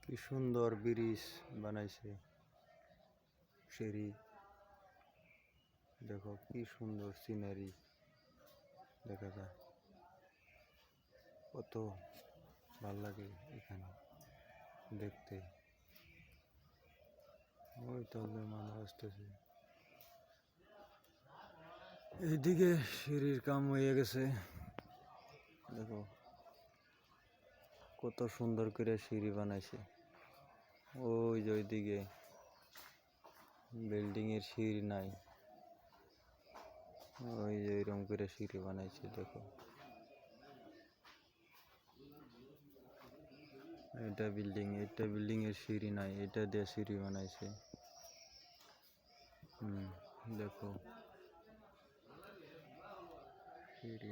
কি সুন্দর ব্রিজ বানাইছে, সিঁড়ি দেখো কি সুন্দর সিনারি দেখা যায়, কত ভাল লাগে এখানে দেখতে। ওই তবে মানুষ আসতেছে, এইদিকে সিঁড়ির কাম হয়ে গেছে। দেখো কত সুন্দর করে সিঁড়ি বানাইছে। ওই যে ওইদিকে বিল্ডিং এর সিঁড়ি নাই, ওই যে এরকম করে সিঁড়ি বানাইছে। দেখো এটা বিল্ডিং এর সিঁড়ি নাই, এটা দিয়ে সিঁড়ি বানাইছে। দেখো সিঁড়ি